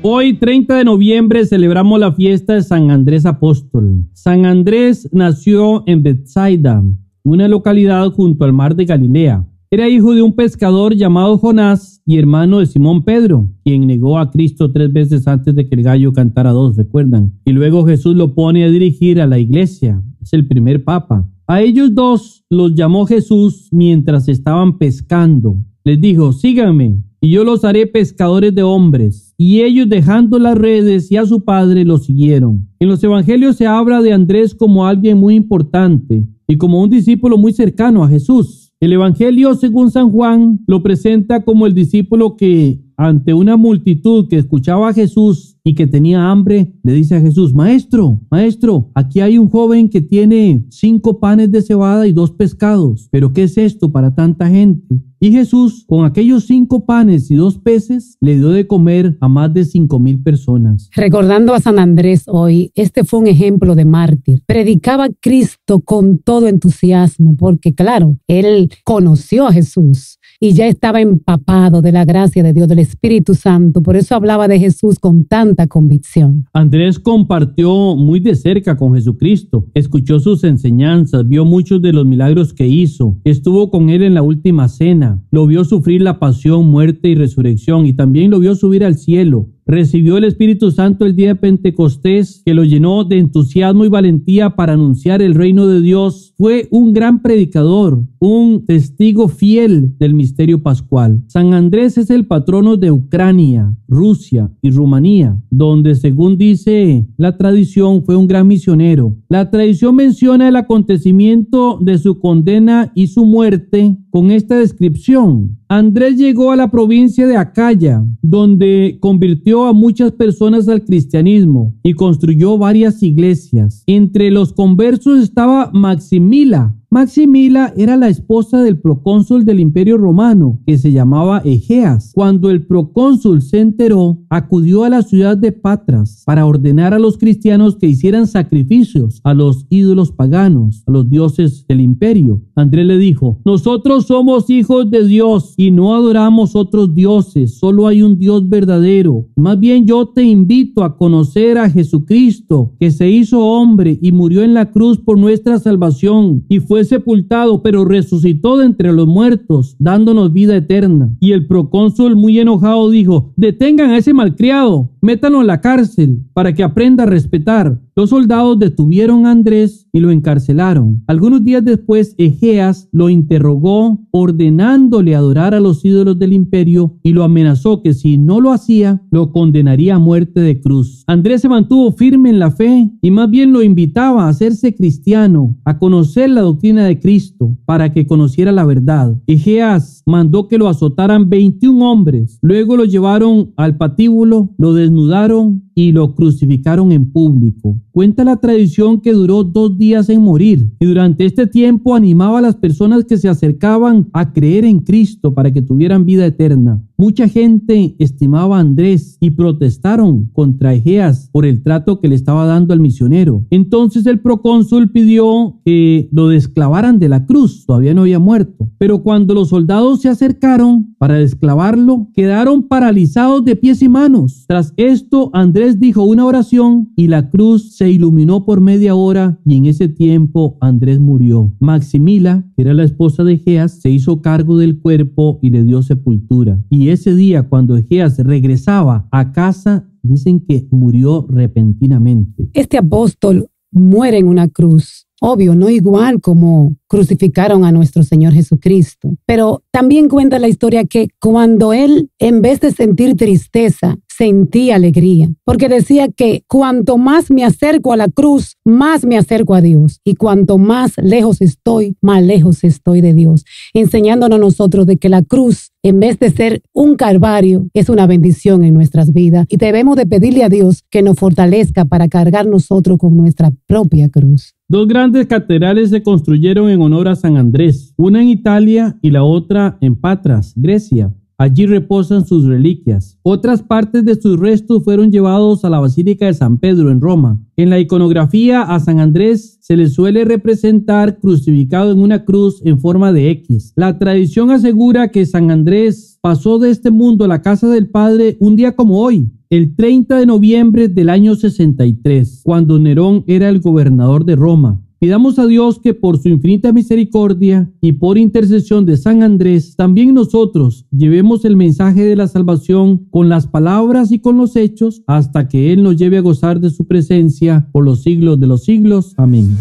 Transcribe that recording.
Hoy, 30 de noviembre, celebramos la fiesta de San Andrés Apóstol. San Andrés nació en Betsaida, una localidad junto al mar de Galilea. Era hijo de un pescador llamado Jonás y hermano de Simón Pedro, quien negó a Cristo 3 veces antes de que el gallo cantara 2, ¿recuerdan? Y luego Jesús lo pone a dirigir a la iglesia. Es el primer papa. A ellos dos los llamó Jesús mientras estaban pescando. Les dijo: síganme, y yo los haré pescadores de hombres. Y ellos, dejando las redes y a su padre, lo siguieron. En los evangelios se habla de Andrés como alguien muy importante y como un discípulo muy cercano a Jesús. El evangelio, según San Juan, lo presenta como el discípulo que, ante una multitud que escuchaba a Jesús y que tenía hambre, le dice a Jesús: Maestro, aquí hay un joven que tiene 5 panes de cebada y 2 pescados. ¿Pero qué es esto para tanta gente? Y Jesús, con aquellos 5 panes y 2 peces, le dio de comer a más de 5,000 personas. Recordando a San Andrés hoy, este fue un ejemplo de mártir. Predicaba a Cristo con todo entusiasmo, porque claro, él conoció a Jesús y ya estaba empapado de la gracia de Dios, del Espíritu Santo. Por eso hablaba de Jesús con tanta convicción. Andrés compartió muy de cerca con Jesucristo, escuchó sus enseñanzas, vio muchos de los milagros que hizo, estuvo con él en la última cena, lo vio sufrir la pasión, muerte y resurrección, y también lo vio subir al cielo. Recibió el Espíritu Santo el día de Pentecostés, que lo llenó de entusiasmo y valentía para anunciar el reino de Dios. Fue un gran predicador, un testigo fiel del misterio pascual. San Andrés es el patrono de Ucrania, Rusia y Rumanía, donde, según dice la tradición, fue un gran misionero. La tradición menciona el acontecimiento de su condena y su muerte con esta descripción: Andrés llegó a la provincia de Acaya, donde convirtió a muchas personas al cristianismo y construyó varias iglesias. Entre los conversos estaba Maximila. Maximila era la esposa del procónsul del Imperio Romano, que se llamaba Egeas. Cuando el procónsul se enteró, acudió a la ciudad de Patras para ordenar a los cristianos que hicieran sacrificios a los ídolos paganos, a los dioses del imperio. Andrés le dijo: nosotros somos hijos de Dios y no adoramos otros dioses, solo hay un Dios verdadero. Más bien yo te invito a conocer a Jesucristo, que se hizo hombre y murió en la cruz por nuestra salvación y fue sepultado, pero resucitó de entre los muertos, dándonos vida eterna. Y el procónsul, muy enojado, dijo: detengan a ese malcriado, métanlo en la cárcel para que aprenda a respetar. Los soldados detuvieron a Andrés y lo encarcelaron. Algunos días después, Egeas lo interrogó, ordenándole adorar a los ídolos del imperio, y lo amenazó que si no lo hacía, lo condenaría a muerte de cruz. Andrés se mantuvo firme en la fe y más bien lo invitaba a hacerse cristiano, a conocer la doctrina de Cristo, para que conociera la verdad. Egeas mandó que lo azotaran 21 hombres. Luego lo llevaron al patíbulo, lo desnudaron y lo crucificaron en público. Cuenta la tradición que duró 2 días en morir, y durante este tiempo animaba a las personas que se acercaban a creer en Cristo para que tuvieran vida eterna. Mucha gente estimaba a Andrés y protestaron contra Egeas por el trato que le estaba dando al misionero. Entonces el procónsul pidió que lo desclavaran de la cruz. Todavía no había muerto. Pero cuando los soldados se acercaron para desclavarlo, quedaron paralizados de pies y manos. Tras esto, Andrés dijo una oración y la cruz se iluminó por media hora, y en ese tiempo Andrés murió. Maximila, que era la esposa de Egeas, se hizo cargo del cuerpo y le dio sepultura. Y ese día, cuando Egeas regresaba a casa, dicen que murió repentinamente. Este apóstol muere en una cruz. Obvio, no igual como crucificaron a nuestro Señor Jesucristo. Pero también cuenta la historia que cuando él, en vez de sentir tristeza, sentía alegría, porque decía que cuanto más me acerco a la cruz, más me acerco a Dios, y cuanto más lejos estoy, más lejos estoy de Dios, enseñándonos a nosotros de que la cruz, en vez de ser un calvario, es una bendición en nuestras vidas, y debemos de pedirle a Dios que nos fortalezca para cargar nosotros con nuestra propia cruz. 2 grandes catedrales se construyeron en honor a San Andrés, una en Italia y la otra en Patras, Grecia. Allí reposan sus reliquias. Otras partes de sus restos fueron llevados a la Basílica de San Pedro en Roma. En la iconografía a San Andrés se le suele representar crucificado en una cruz en forma de X. La tradición asegura que San Andrés pasó de este mundo a la casa del Padre un día como hoy, el 30 de noviembre del año 63, cuando Nerón era el gobernador de Roma. Pidamos a Dios que por su infinita misericordia y por intercesión de San Andrés, también nosotros llevemos el mensaje de la salvación con las palabras y con los hechos, hasta que Él nos lleve a gozar de su presencia por los siglos de los siglos. Amén.